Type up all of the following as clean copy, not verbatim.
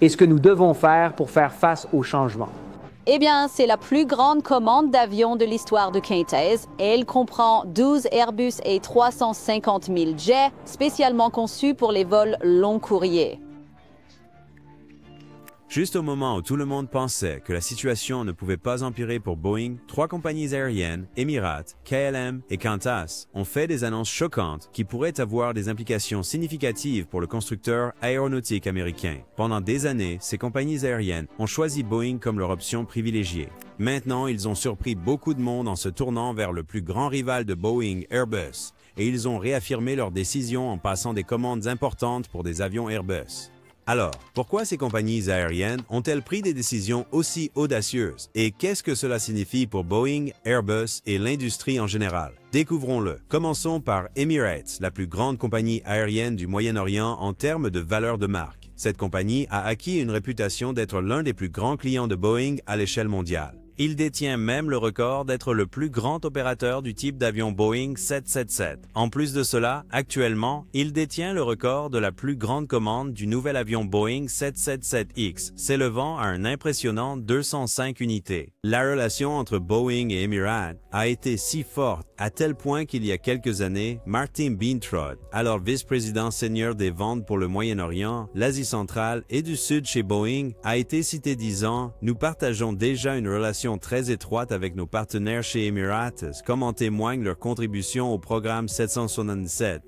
et ce que nous devons faire pour faire face au changement. Eh bien, c'est la plus grande commande d'avions de l'histoire de Qantas et elle comprend 12 Airbus et 350 000 jets spécialement conçus pour les vols long courriers. Juste au moment où tout le monde pensait que la situation ne pouvait pas empirer pour Boeing, 3 compagnies aériennes, Emirates, KLM et Qantas, ont fait des annonces choquantes qui pourraient avoir des implications significatives pour le constructeur aéronautique américain. Pendant des années, ces compagnies aériennes ont choisi Boeing comme leur option privilégiée. Maintenant, ils ont surpris beaucoup de monde en se tournant vers le plus grand rival de Boeing, Airbus, et ils ont réaffirmé leur décision en passant des commandes importantes pour des avions Airbus. Alors, pourquoi ces compagnies aériennes ont-elles pris des décisions aussi audacieuses? Et qu'est-ce que cela signifie pour Boeing, Airbus et l'industrie en général? Découvrons-le. Commençons par Emirates, la plus grande compagnie aérienne du Moyen-Orient en termes de valeur de marque. Cette compagnie a acquis une réputation d'être l'un des plus grands clients de Boeing à l'échelle mondiale. Il détient même le record d'être le plus grand opérateur du type d'avion Boeing 777. En plus de cela, actuellement, il détient le record de la plus grande commande du nouvel avion Boeing 777X, s'élevant à un impressionnant 205 unités. La relation entre Boeing et Emirates a été si forte à tel point qu'il y a quelques années, Martin Beintrod, alors vice-président senior des ventes pour le Moyen-Orient, l'Asie centrale et du Sud chez Boeing, a été cité disant « Nous partageons déjà une relation très étroite avec nos partenaires chez Emirates, comme en témoigne leur contribution au programme 777.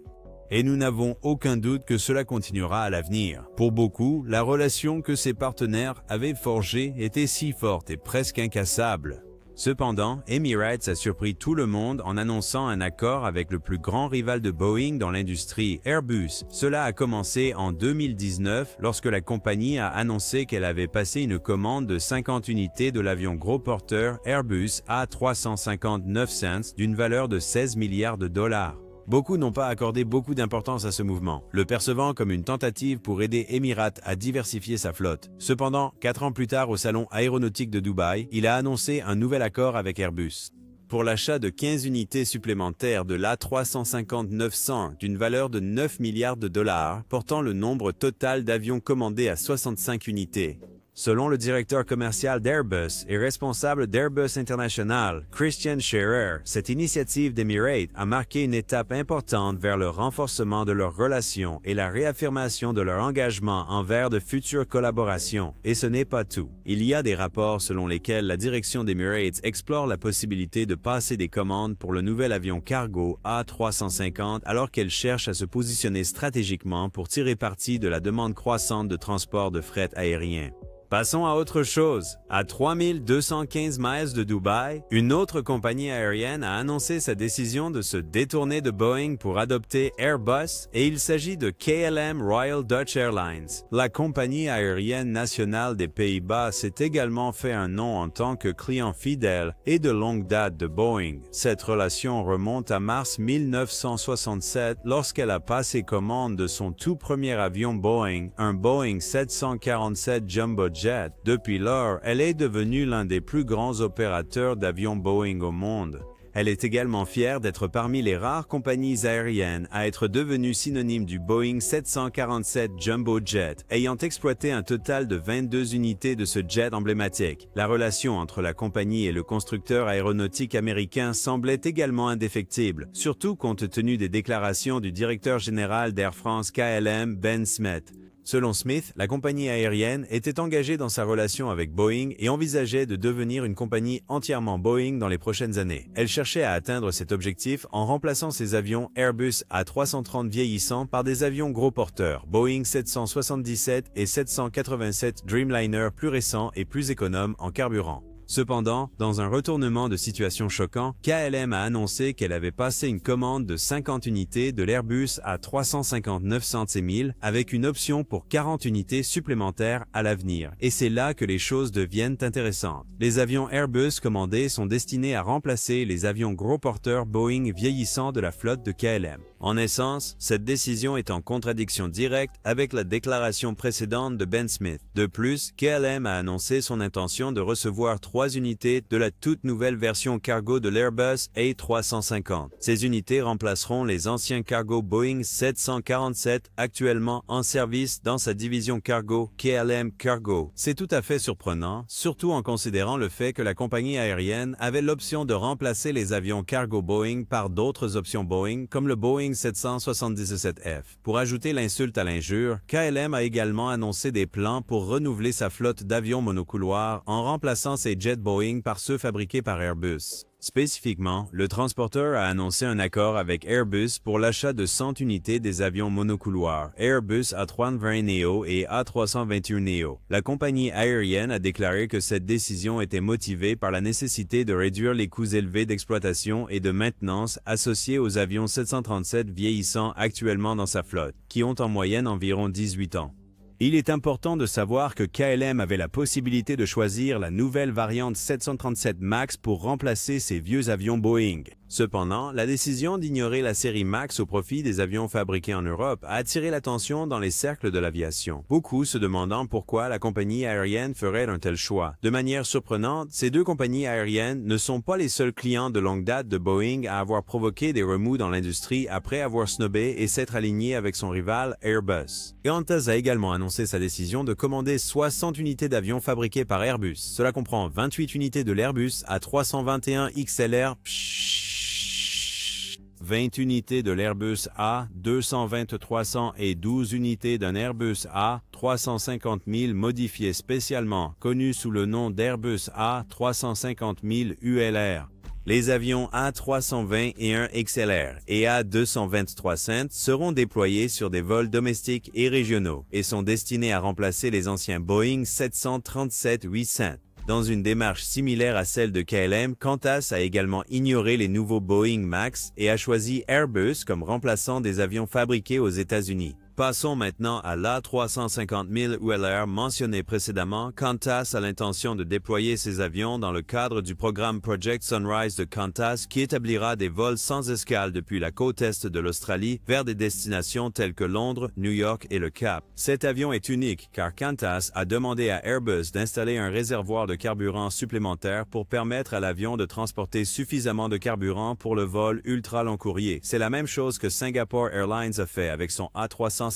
Et nous n'avons aucun doute que cela continuera à l'avenir. Pour beaucoup, la relation que ces partenaires avaient forgée était si forte et presque incassable. Cependant, Emirates a surpris tout le monde en annonçant un accord avec le plus grand rival de Boeing dans l'industrie, Airbus. Cela a commencé en 2019 lorsque la compagnie a annoncé qu'elle avait passé une commande de 50 unités de l'avion gros porteur Airbus A350-900 d'une valeur de 16 milliards de dollars. Beaucoup n'ont pas accordé beaucoup d'importance à ce mouvement, le percevant comme une tentative pour aider Emirates à diversifier sa flotte. Cependant, 4 ans plus tard au salon aéronautique de Dubaï, il a annoncé un nouvel accord avec Airbus pour l'achat de 15 unités supplémentaires de l'A350-900 d'une valeur de 9 milliards de dollars, portant le nombre total d'avions commandés à 65 unités. Selon le directeur commercial d'Airbus et responsable d'Airbus International, Christian Scherer, cette initiative d'Emirates a marqué une étape importante vers le renforcement de leurs relations et la réaffirmation de leur engagement envers de futures collaborations. Et ce n'est pas tout. Il y a des rapports selon lesquels la direction d'Emirates explore la possibilité de passer des commandes pour le nouvel avion cargo A350 alors qu'elle cherche à se positionner stratégiquement pour tirer parti de la demande croissante de transport de fret aérien. Passons à autre chose. À 3215 miles de Dubaï, une autre compagnie aérienne a annoncé sa décision de se détourner de Boeing pour adopter Airbus et il s'agit de KLM Royal Dutch Airlines. La compagnie aérienne nationale des Pays-Bas s'est également fait un nom en tant que client fidèle et de longue date de Boeing. Cette relation remonte à mars 1967 lorsqu'elle a passé commande de son tout premier avion Boeing, un Boeing 747 Jumbo Jet. Depuis lors, elle est devenue l'un des plus grands opérateurs d'avions Boeing au monde. Elle est également fière d'être parmi les rares compagnies aériennes à être devenues synonymes du Boeing 747 Jumbo Jet, ayant exploité un total de 22 unités de ce jet emblématique. La relation entre la compagnie et le constructeur aéronautique américain semblait également indéfectible, surtout compte tenu des déclarations du directeur général d'Air France KLM, Ben Smith. Selon Smith, la compagnie aérienne était engagée dans sa relation avec Boeing et envisageait de devenir une compagnie entièrement Boeing dans les prochaines années. Elle cherchait à atteindre cet objectif en remplaçant ses avions Airbus A330 vieillissants par des avions gros porteurs Boeing 777 et 787 Dreamliner plus récents et plus économes en carburant. Cependant, dans un retournement de situation choquant, KLM a annoncé qu'elle avait passé une commande de 50 unités de l'Airbus A350-900 avec une option pour 40 unités supplémentaires à l'avenir. Et c'est là que les choses deviennent intéressantes. Les avions Airbus commandés sont destinés à remplacer les avions gros porteurs Boeing vieillissants de la flotte de KLM. En essence, cette décision est en contradiction directe avec la déclaration précédente de Ben Smith. De plus, KLM a annoncé son intention de recevoir 3 3 unités de la toute nouvelle version cargo de l'Airbus A350. Ces unités remplaceront les anciens cargos Boeing 747 actuellement en service dans sa division cargo KLM Cargo. C'est tout à fait surprenant, surtout en considérant le fait que la compagnie aérienne avait l'option de remplacer les avions cargo Boeing par d'autres options Boeing comme le Boeing 777F. Pour ajouter l'insulte à l'injure, KLM a également annoncé des plans pour renouveler sa flotte d'avions monocouloirs en remplaçant ses jets Boeing par ceux fabriqués par Airbus. Spécifiquement, le transporteur a annoncé un accord avec Airbus pour l'achat de 100 unités des avions monocouloirs Airbus A320neo et A321neo. La compagnie aérienne a déclaré que cette décision était motivée par la nécessité de réduire les coûts élevés d'exploitation et de maintenance associés aux avions 737 vieillissants actuellement dans sa flotte, qui ont en moyenne environ 18 ans. Il est important de savoir que KLM avait la possibilité de choisir la nouvelle variante 737 MAX pour remplacer ses vieux avions Boeing. Cependant, la décision d'ignorer la série MAX au profit des avions fabriqués en Europe a attiré l'attention dans les cercles de l'aviation, beaucoup se demandant pourquoi la compagnie aérienne ferait un tel choix. De manière surprenante, ces deux compagnies aériennes ne sont pas les seuls clients de longue date de Boeing à avoir provoqué des remous dans l'industrie après avoir snobé et s'être aligné avec son rival Airbus. Qantas a également annoncé sa décision de commander 60 unités d'avions fabriqués par Airbus. Cela comprend 28 unités de l'Airbus A321 XLR, 20 unités de l'Airbus A220-300 et 12 unités d'un Airbus A350 modifié spécialement, connu sous le nom d'Airbus A350 ULR. Les avions A321 XLR et A223 seront déployés sur des vols domestiques et régionaux et sont destinés à remplacer les anciens Boeing 737-800. Dans une démarche similaire à celle de KLM, Qantas a également ignoré les nouveaux Boeing MAX et a choisi Airbus comme remplaçant des avions fabriqués aux États-Unis. Passons maintenant à l'A350 ULR mentionné précédemment. Qantas a l'intention de déployer ces avions dans le cadre du programme Project Sunrise de Qantas qui établira des vols sans escale depuis la côte est de l'Australie vers des destinations telles que Londres, New York et le Cap. Cet avion est unique car Qantas a demandé à Airbus d'installer un réservoir de carburant supplémentaire pour permettre à l'avion de transporter suffisamment de carburant pour le vol ultra long courrier. C'est la même chose que Singapore Airlines a fait avec son A359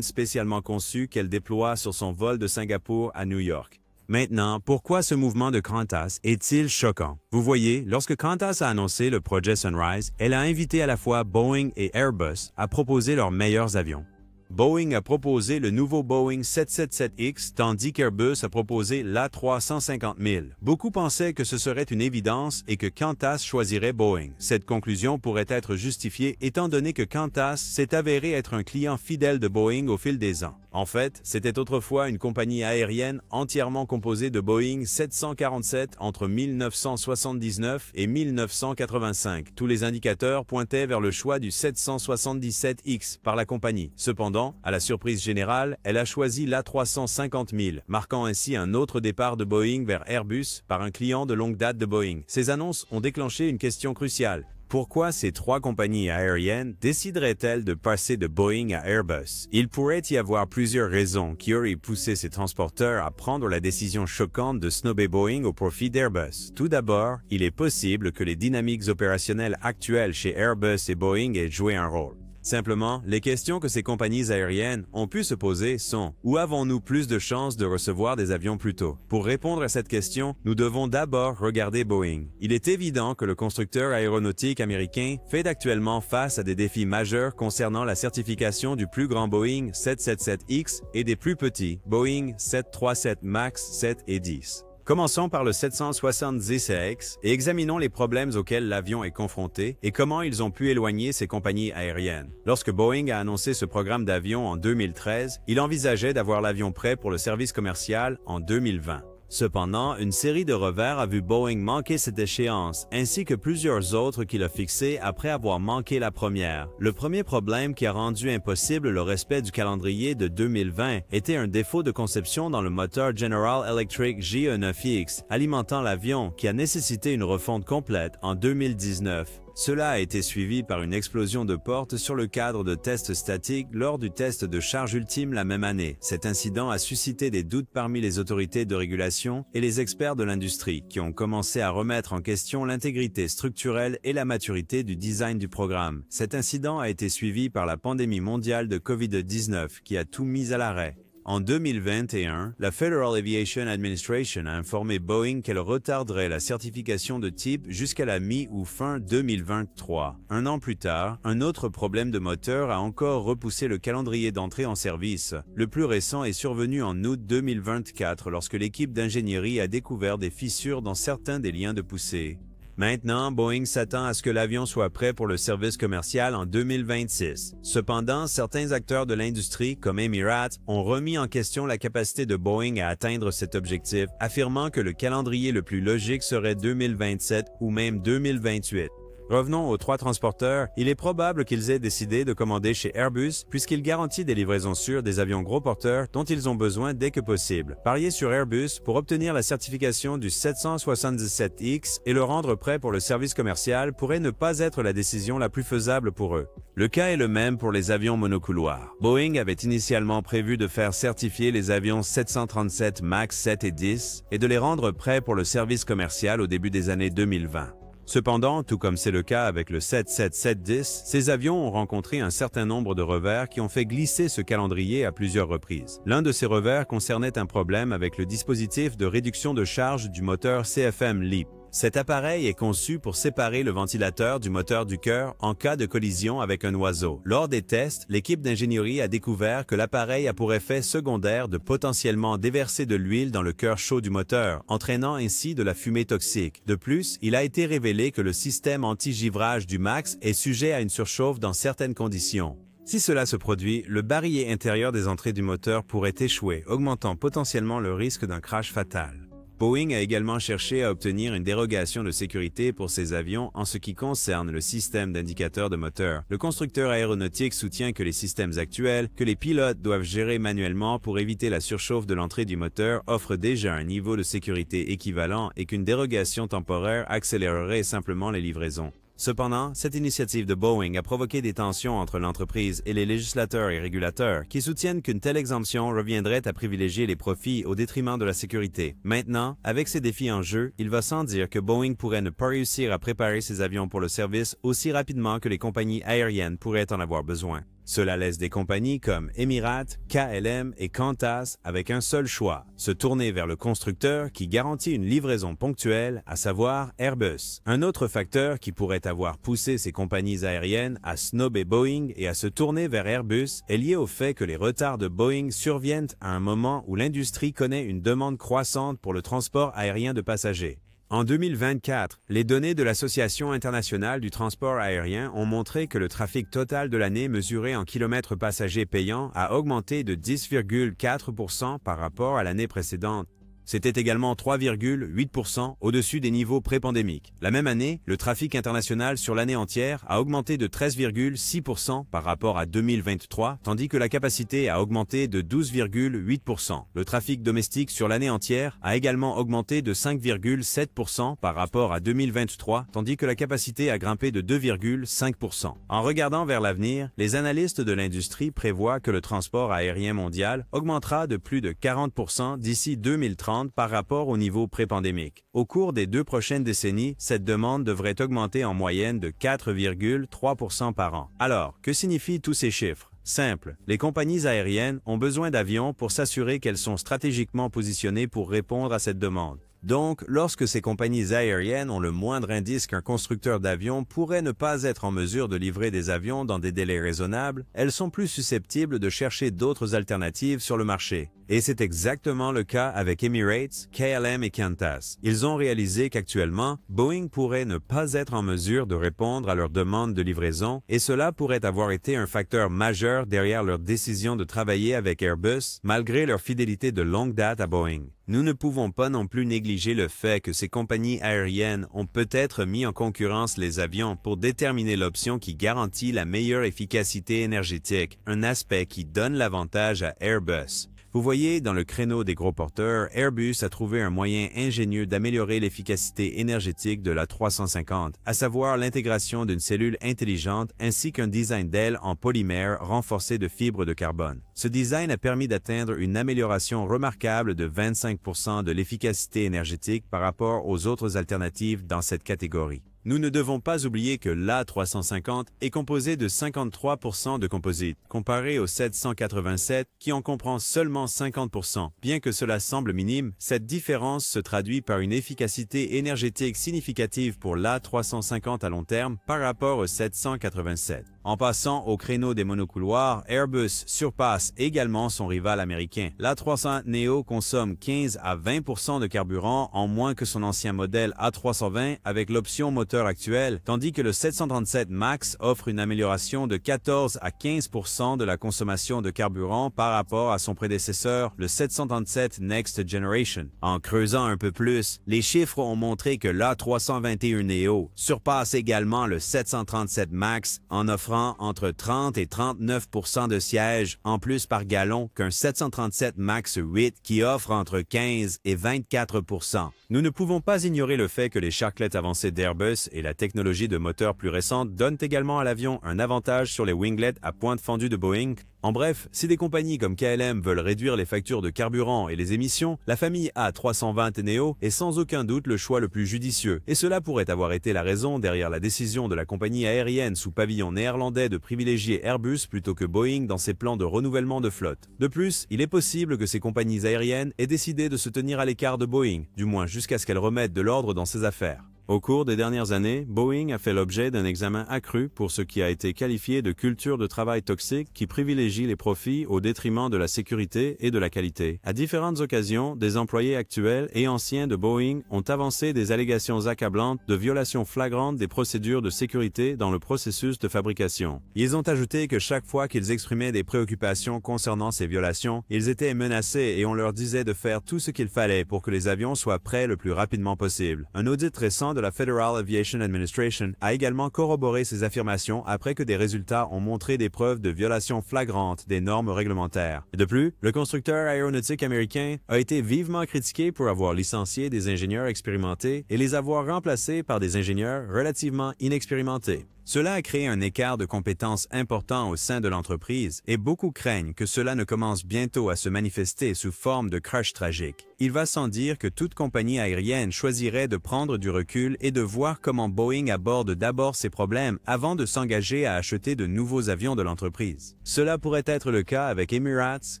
spécialement conçu qu'elle déploie sur son vol de Singapour à New York. Maintenant, pourquoi ce mouvement de Qantas est-il choquant? Vous voyez, lorsque Qantas a annoncé le projet Sunrise, elle a invité à la fois Boeing et Airbus à proposer leurs meilleurs avions. Boeing a proposé le nouveau Boeing 777X, tandis qu'Airbus a proposé l'A350 000. Beaucoup pensaient que ce serait une évidence et que Qantas choisirait Boeing. Cette conclusion pourrait être justifiée étant donné que Qantas s'est avéré être un client fidèle de Boeing au fil des ans. En fait, c'était autrefois une compagnie aérienne entièrement composée de Boeing 747 entre 1979 et 1985. Tous les indicateurs pointaient vers le choix du 777X par la compagnie. Cependant, à la surprise générale, elle a choisi l'A350 000, marquant ainsi un autre départ de Boeing vers Airbus par un client de longue date de Boeing. Ces annonces ont déclenché une question cruciale. Pourquoi ces trois compagnies aériennes décideraient-elles de passer de Boeing à Airbus? Il pourrait y avoir plusieurs raisons qui auraient poussé ces transporteurs à prendre la décision choquante de snobber Boeing au profit d'Airbus. Tout d'abord, il est possible que les dynamiques opérationnelles actuelles chez Airbus et Boeing aient joué un rôle. Simplement, les questions que ces compagnies aériennes ont pu se poser sont « Où avons-nous plus de chances de recevoir des avions plus tôt ?» Pour répondre à cette question, nous devons d'abord regarder Boeing. Il est évident que le constructeur aéronautique américain fait actuellement face à des défis majeurs concernant la certification du plus grand Boeing 777X et des plus petits Boeing 737 MAX 7 et 10. Commençons par le 770X et examinons les problèmes auxquels l'avion est confronté et comment ils ont pu éloigner ces compagnies aériennes. Lorsque Boeing a annoncé ce programme d'avion en 2013, il envisageait d'avoir l'avion prêt pour le service commercial en 2020. Cependant, une série de revers a vu Boeing manquer cette échéance, ainsi que plusieurs autres qu'il a fixées après avoir manqué la première. Le premier problème qui a rendu impossible le respect du calendrier de 2020 était un défaut de conception dans le moteur General Electric GE9X alimentant l'avion qui a nécessité une refonte complète en 2019. Cela a été suivi par une explosion de portes sur le cadre de tests statiques lors du test de charge ultime la même année. Cet incident a suscité des doutes parmi les autorités de régulation et les experts de l'industrie, qui ont commencé à remettre en question l'intégrité structurelle et la maturité du design du programme. Cet incident a été suivi par la pandémie mondiale de COVID-19 qui a tout mis à l'arrêt. En 2021, la Federal Aviation Administration a informé Boeing qu'elle retarderait la certification de type jusqu'à la mi- ou fin 2023. Un an plus tard, un autre problème de moteur a encore repoussé le calendrier d'entrée en service. Le plus récent est survenu en août 2024 lorsque l'équipe d'ingénierie a découvert des fissures dans certains des liens de poussée. Maintenant, Boeing s'attend à ce que l'avion soit prêt pour le service commercial en 2026. Cependant, certains acteurs de l'industrie, comme Emirates, ont remis en question la capacité de Boeing à atteindre cet objectif, affirmant que le calendrier le plus logique serait 2027 ou même 2028. Revenons aux 3 transporteurs, il est probable qu'ils aient décidé de commander chez Airbus puisqu'il garantit des livraisons sûres des avions gros porteurs dont ils ont besoin dès que possible. Parier sur Airbus pour obtenir la certification du 777X et le rendre prêt pour le service commercial pourrait ne pas être la décision la plus faisable pour eux. Le cas est le même pour les avions monocouloirs. Boeing avait initialement prévu de faire certifier les avions 737 MAX 7 et 10 et de les rendre prêts pour le service commercial au début des années 2020. Cependant, tout comme c'est le cas avec le 777-10, ces avions ont rencontré un certain nombre de revers qui ont fait glisser ce calendrier à plusieurs reprises. L'un de ces revers concernait un problème avec le dispositif de réduction de charge du moteur CFM LEAP. Cet appareil est conçu pour séparer le ventilateur du moteur du cœur en cas de collision avec un oiseau. Lors des tests, l'équipe d'ingénierie a découvert que l'appareil a pour effet secondaire de potentiellement déverser de l'huile dans le cœur chaud du moteur, entraînant ainsi de la fumée toxique. De plus, il a été révélé que le système anti-givrage du MAX est sujet à une surchauffe dans certaines conditions. Si cela se produit, le barillet intérieur des entrées du moteur pourrait échouer, augmentant potentiellement le risque d'un crash fatal. Boeing a également cherché à obtenir une dérogation de sécurité pour ses avions en ce qui concerne le système d'indicateur de moteur. Le constructeur aéronautique soutient que les systèmes actuels, que les pilotes doivent gérer manuellement pour éviter la surchauffe de l'entrée du moteur, offrent déjà un niveau de sécurité équivalent et qu'une dérogation temporaire accélérerait simplement les livraisons. Cependant, cette initiative de Boeing a provoqué des tensions entre l'entreprise et les législateurs et régulateurs qui soutiennent qu'une telle exemption reviendrait à privilégier les profits au détriment de la sécurité. Maintenant, avec ces défis en jeu, il va sans dire que Boeing pourrait ne pas réussir à préparer ses avions pour le service aussi rapidement que les compagnies aériennes pourraient en avoir besoin. Cela laisse des compagnies comme Emirates, KLM et Qantas avec un seul choix, se tourner vers le constructeur qui garantit une livraison ponctuelle, à savoir Airbus. Un autre facteur qui pourrait avoir poussé ces compagnies aériennes à snobber Boeing et à se tourner vers Airbus est lié au fait que les retards de Boeing surviennent à un moment où l'industrie connaît une demande croissante pour le transport aérien de passagers. En 2024, les données de l'Association internationale du transport aérien ont montré que le trafic total de l'année mesuré en kilomètres passagers payants a augmenté de 10,4% par rapport à l'année précédente. C'était également 3,8% au-dessus des niveaux pré-pandémiques. La même année, le trafic international sur l'année entière a augmenté de 13,6% par rapport à 2023, tandis que la capacité a augmenté de 12,8%. Le trafic domestique sur l'année entière a également augmenté de 5,7% par rapport à 2023, tandis que la capacité a grimpé de 2,5%. En regardant vers l'avenir, les analystes de l'industrie prévoient que le transport aérien mondial augmentera de plus de 40% d'ici 2030 par rapport au niveau pré-pandémique. Au cours des 2 prochaines décennies, cette demande devrait augmenter en moyenne de 4,3% par an. Alors, que signifient tous ces chiffres? Simple, les compagnies aériennes ont besoin d'avions pour s'assurer qu'elles sont stratégiquement positionnées pour répondre à cette demande. Donc, lorsque ces compagnies aériennes ont le moindre indice qu'un constructeur d'avions pourrait ne pas être en mesure de livrer des avions dans des délais raisonnables, elles sont plus susceptibles de chercher d'autres alternatives sur le marché. Et c'est exactement le cas avec Emirates, KLM et Qantas. Ils ont réalisé qu'actuellement, Boeing pourrait ne pas être en mesure de répondre à leurs demandes de livraison et cela pourrait avoir été un facteur majeur derrière leur décision de travailler avec Airbus malgré leur fidélité de longue date à Boeing. Nous ne pouvons pas non plus négliger le fait que ces compagnies aériennes ont peut-être mis en concurrence les avions pour déterminer l'option qui garantit la meilleure efficacité énergétique, un aspect qui donne l'avantage à Airbus. Vous voyez, dans le créneau des gros porteurs, Airbus a trouvé un moyen ingénieux d'améliorer l'efficacité énergétique de l'A350, à savoir l'intégration d'une cellule intelligente ainsi qu'un design d'aile en polymère renforcé de fibres de carbone. Ce design a permis d'atteindre une amélioration remarquable de 25% de l'efficacité énergétique par rapport aux autres alternatives dans cette catégorie. Nous ne devons pas oublier que l'A350 est composé de 53% de composite, comparé au 787 qui en comprend seulement 50%. Bien que cela semble minime, cette différence se traduit par une efficacité énergétique significative pour l'A350 à long terme par rapport au 787. En passant au créneau des monocouloirs, Airbus surpasse également son rival américain. L'A300neo consomme 15 à 20% de carburant en moins que son ancien modèle A320 avec l'option moteur actuelle, tandis que le 737 MAX offre une amélioration de 14 à 15% de la consommation de carburant par rapport à son prédécesseur, le 737 Next Generation. En creusant un peu plus, les chiffres ont montré que l'A321neo surpasse également le 737 MAX en offrant entre 30 et 39% de sièges en plus par gallon qu'un 737 MAX 8 qui offre entre 15 et 24%. Nous ne pouvons pas ignorer le fait que les charclettes avancées d'Airbus et la technologie de moteur plus récente donnent également à l'avion un avantage sur les winglets à pointe fendue de Boeing. En bref, si des compagnies comme KLM veulent réduire les factures de carburant et les émissions, la famille A320neo est sans aucun doute le choix le plus judicieux, et cela pourrait avoir été la raison derrière la décision de la compagnie aérienne sous pavillon néerlandais de privilégier Airbus plutôt que Boeing dans ses plans de renouvellement de flotte. De plus, il est possible que ces compagnies aériennes aient décidé de se tenir à l'écart de Boeing, du moins jusqu'à ce qu'elles remettent de l'ordre dans ses affaires. Au cours des dernières années, Boeing a fait l'objet d'un examen accru pour ce qui a été qualifié de culture de travail toxique qui privilégie les profits au détriment de la sécurité et de la qualité. À différentes occasions, des employés actuels et anciens de Boeing ont avancé des allégations accablantes de violations flagrantes des procédures de sécurité dans le processus de fabrication. Ils ont ajouté que chaque fois qu'ils exprimaient des préoccupations concernant ces violations, ils étaient menacés et on leur disait de faire tout ce qu'il fallait pour que les avions soient prêts le plus rapidement possible. Un audit récent de la Federal Aviation Administration a également corroboré ces affirmations après que des résultats ont montré des preuves de violation flagrante des normes réglementaires. De plus, le constructeur aéronautique américain a été vivement critiqué pour avoir licencié des ingénieurs expérimentés et les avoir remplacés par des ingénieurs relativement inexpérimentés. Cela a créé un écart de compétences important au sein de l'entreprise et beaucoup craignent que cela ne commence bientôt à se manifester sous forme de crash tragique. Il va sans dire que toute compagnie aérienne choisirait de prendre du recul et de voir comment Boeing aborde d'abord ses problèmes avant de s'engager à acheter de nouveaux avions de l'entreprise. Cela pourrait être le cas avec Emirates,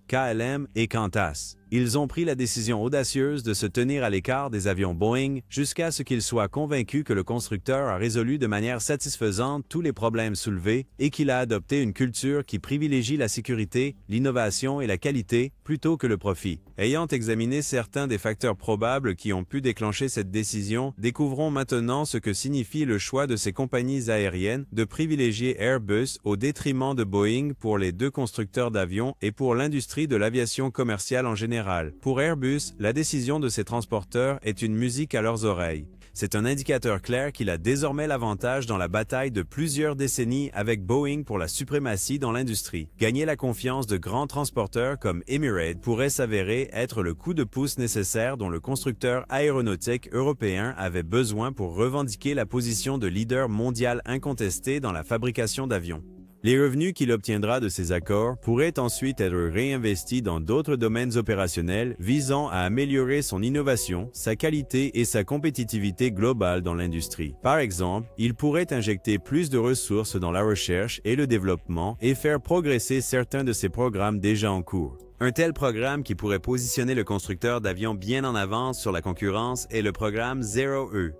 KLM et Qantas. Ils ont pris la décision audacieuse de se tenir à l'écart des avions Boeing jusqu'à ce qu'ils soient convaincus que le constructeur a résolu de manière satisfaisante tous les problèmes soulevés et qu'il a adopté une culture qui privilégie la sécurité, l'innovation et la qualité plutôt que le profit. Ayant examiné certains des facteurs probables qui ont pu déclencher cette décision, découvrons maintenant ce que signifie le choix de ces compagnies aériennes de privilégier Airbus au détriment de Boeing pour les deux constructeurs d'avions et pour l'industrie de l'aviation commerciale en général. Pour Airbus, la décision de ces transporteurs est une musique à leurs oreilles. C'est un indicateur clair qu'il a désormais l'avantage dans la bataille de plusieurs décennies avec Boeing pour la suprématie dans l'industrie. Gagner la confiance de grands transporteurs comme Emirates pourrait s'avérer être le coup de pouce nécessaire dont le constructeur aéronautique européen avait besoin pour revendiquer la position de leader mondial incontesté dans la fabrication d'avions. Les revenus qu'il obtiendra de ces accords pourraient ensuite être réinvestis dans d'autres domaines opérationnels visant à améliorer son innovation, sa qualité et sa compétitivité globale dans l'industrie. Par exemple, il pourrait injecter plus de ressources dans la recherche et le développement et faire progresser certains de ses programmes déjà en cours. Un tel programme qui pourrait positionner le constructeur d'avions bien en avance sur la concurrence est le programme ZERO-E.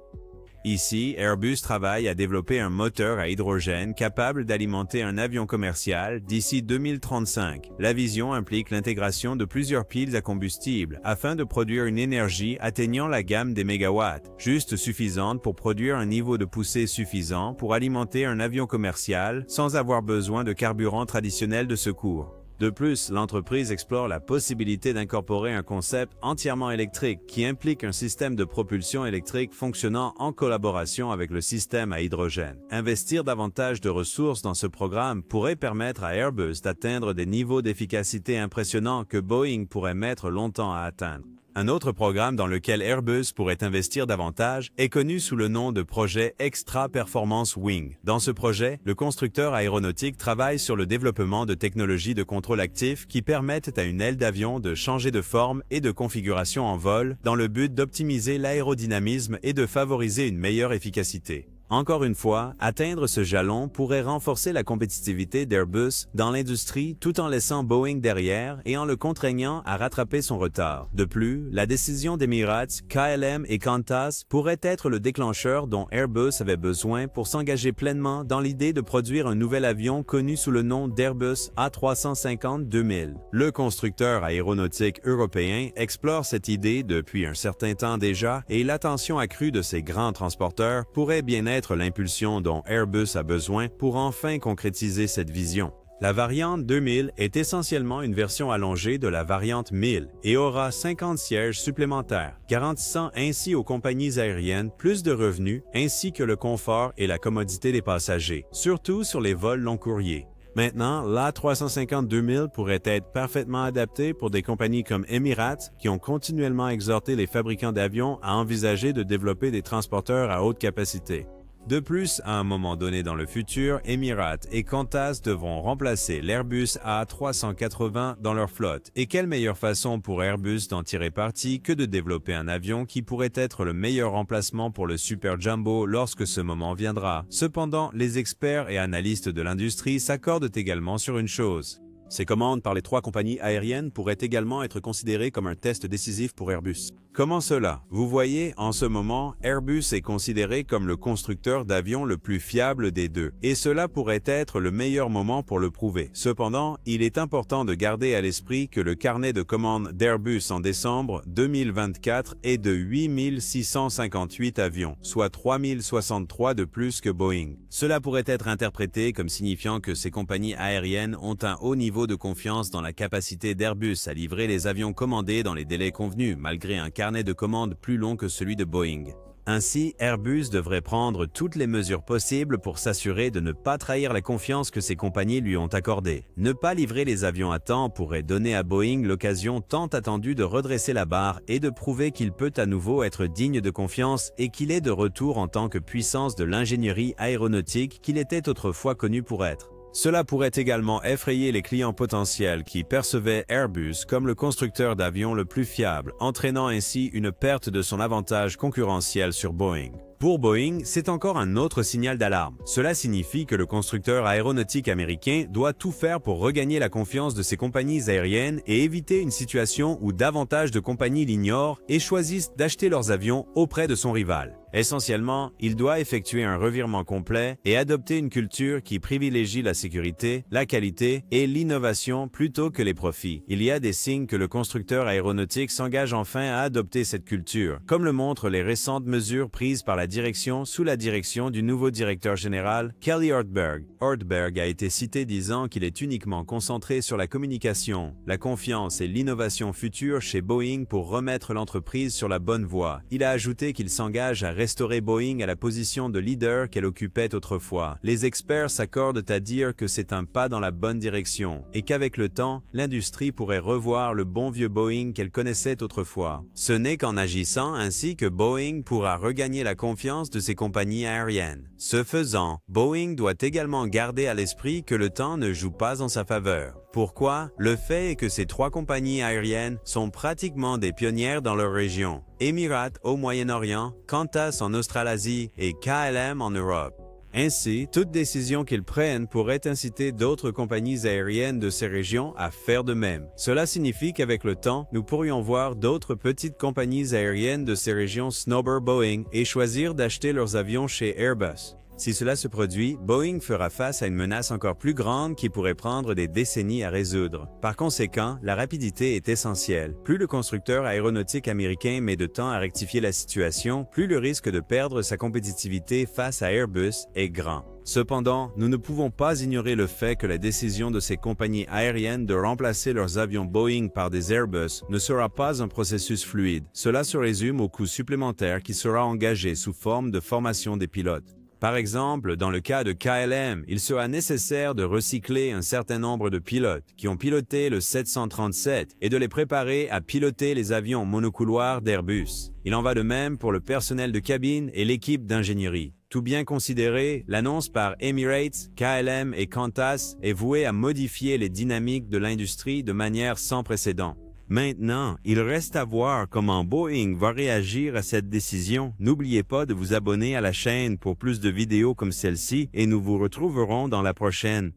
Ici, Airbus travaille à développer un moteur à hydrogène capable d'alimenter un avion commercial d'ici 2035. La vision implique l'intégration de plusieurs piles à combustible afin de produire une énergie atteignant la gamme des mégawatts, juste suffisante pour produire un niveau de poussée suffisant pour alimenter un avion commercial sans avoir besoin de carburant traditionnel de secours. De plus, l'entreprise explore la possibilité d'incorporer un concept entièrement électrique qui implique un système de propulsion électrique fonctionnant en collaboration avec le système à hydrogène. Investir davantage de ressources dans ce programme pourrait permettre à Airbus d'atteindre des niveaux d'efficacité impressionnants que Boeing pourrait mettre longtemps à atteindre. Un autre programme dans lequel Airbus pourrait investir davantage est connu sous le nom de projet Extra Performance Wing. Dans ce projet, le constructeur aéronautique travaille sur le développement de technologies de contrôle actif qui permettent à une aile d'avion de changer de forme et de configuration en vol dans le but d'optimiser l'aérodynamisme et de favoriser une meilleure efficacité. Encore une fois, atteindre ce jalon pourrait renforcer la compétitivité d'Airbus dans l'industrie tout en laissant Boeing derrière et en le contraignant à rattraper son retard. De plus, la décision d'Emirates, KLM et Qantas pourrait être le déclencheur dont Airbus avait besoin pour s'engager pleinement dans l'idée de produire un nouvel avion connu sous le nom d'Airbus A350-2000. Le constructeur aéronautique européen explore cette idée depuis un certain temps déjà et l'attention accrue de ces grands transporteurs pourrait bien être l'impulsion dont Airbus a besoin pour enfin concrétiser cette vision. La variante 2000 est essentiellement une version allongée de la variante 1000 et aura 50 sièges supplémentaires, garantissant ainsi aux compagnies aériennes plus de revenus ainsi que le confort et la commodité des passagers, surtout sur les vols long courriers. Maintenant, l'A350-2000 pourrait être parfaitement adapté pour des compagnies comme Emirates qui ont continuellement exhorté les fabricants d'avions à envisager de développer des transporteurs à haute capacité. De plus, à un moment donné dans le futur, Emirates et Qantas devront remplacer l'Airbus A380 dans leur flotte. Et quelle meilleure façon pour Airbus d'en tirer parti que de développer un avion qui pourrait être le meilleur remplacement pour le Super Jumbo lorsque ce moment viendra. Cependant, les experts et analystes de l'industrie s'accordent également sur une chose. Ces commandes par les 3 compagnies aériennes pourraient également être considérées comme un test décisif pour Airbus. Comment cela? Vous voyez, en ce moment, Airbus est considéré comme le constructeur d'avions le plus fiable des deux, et cela pourrait être le meilleur moment pour le prouver. Cependant, il est important de garder à l'esprit que le carnet de commandes d'Airbus en décembre 2024 est de 8658 avions, soit 3063 de plus que Boeing. Cela pourrait être interprété comme signifiant que ces compagnies aériennes ont un haut niveau de confiance dans la capacité d'Airbus à livrer les avions commandés dans les délais convenus, malgré un carnet de commandes plus long que celui de Boeing. Ainsi, Airbus devrait prendre toutes les mesures possibles pour s'assurer de ne pas trahir la confiance que ces compagnies lui ont accordée. Ne pas livrer les avions à temps pourrait donner à Boeing l'occasion tant attendue de redresser la barre et de prouver qu'il peut à nouveau être digne de confiance et qu'il est de retour en tant que puissance de l'ingénierie aéronautique qu'il était autrefois connu pour être. Cela pourrait également effrayer les clients potentiels qui percevaient Airbus comme le constructeur d'avions le plus fiable, entraînant ainsi une perte de son avantage concurrentiel sur Boeing. Pour Boeing, c'est encore un autre signal d'alarme. Cela signifie que le constructeur aéronautique américain doit tout faire pour regagner la confiance de ses compagnies aériennes et éviter une situation où davantage de compagnies l'ignorent et choisissent d'acheter leurs avions auprès de son rival. Essentiellement, il doit effectuer un revirement complet et adopter une culture qui privilégie la sécurité, la qualité et l'innovation plutôt que les profits. Il y a des signes que le constructeur aéronautique s'engage enfin à adopter cette culture, comme le montrent les récentes mesures prises par la direction sous la direction du nouveau directeur général, Kelly Ortberg. Ortberg a été cité disant qu'il est uniquement concentré sur la communication, la confiance et l'innovation future chez Boeing pour remettre l'entreprise sur la bonne voie. Il a ajouté qu'il s'engage à restaurer Boeing à la position de leader qu'elle occupait autrefois. Les experts s'accordent à dire que c'est un pas dans la bonne direction et qu'avec le temps, l'industrie pourrait revoir le bon vieux Boeing qu'elle connaissait autrefois. Ce n'est qu'en agissant ainsi que Boeing pourra regagner la confiance de ses compagnies aériennes. Ce faisant, Boeing doit également garder à l'esprit que le temps ne joue pas en sa faveur. Pourquoi? Le fait est que ces 3 compagnies aériennes sont pratiquement des pionnières dans leur région. Emirates au Moyen-Orient, Qantas en Australasie et KLM en Europe. Ainsi, toute décision qu'ils prennent pourrait inciter d'autres compagnies aériennes de ces régions à faire de même. Cela signifie qu'avec le temps, nous pourrions voir d'autres petites compagnies aériennes de ces régions snobber Boeing et choisir d'acheter leurs avions chez Airbus. Si cela se produit, Boeing fera face à une menace encore plus grande qui pourrait prendre des décennies à résoudre. Par conséquent, la rapidité est essentielle. Plus le constructeur aéronautique américain met de temps à rectifier la situation, plus le risque de perdre sa compétitivité face à Airbus est grand. Cependant, nous ne pouvons pas ignorer le fait que la décision de ces compagnies aériennes de remplacer leurs avions Boeing par des Airbus ne sera pas un processus fluide. Cela se résume au coût supplémentaire qui sera engagé sous forme de formation des pilotes. Par exemple, dans le cas de KLM, il sera nécessaire de recycler un certain nombre de pilotes qui ont piloté le 737 et de les préparer à piloter les avions monocouloirs d'Airbus. Il en va de même pour le personnel de cabine et l'équipe d'ingénierie. Tout bien considéré, l'annonce par Emirates, KLM et Qantas est vouée à modifier les dynamiques de l'industrie de manière sans précédent. Maintenant, il reste à voir comment Boeing va réagir à cette décision. N'oubliez pas de vous abonner à la chaîne pour plus de vidéos comme celle-ci et nous vous retrouverons dans la prochaine.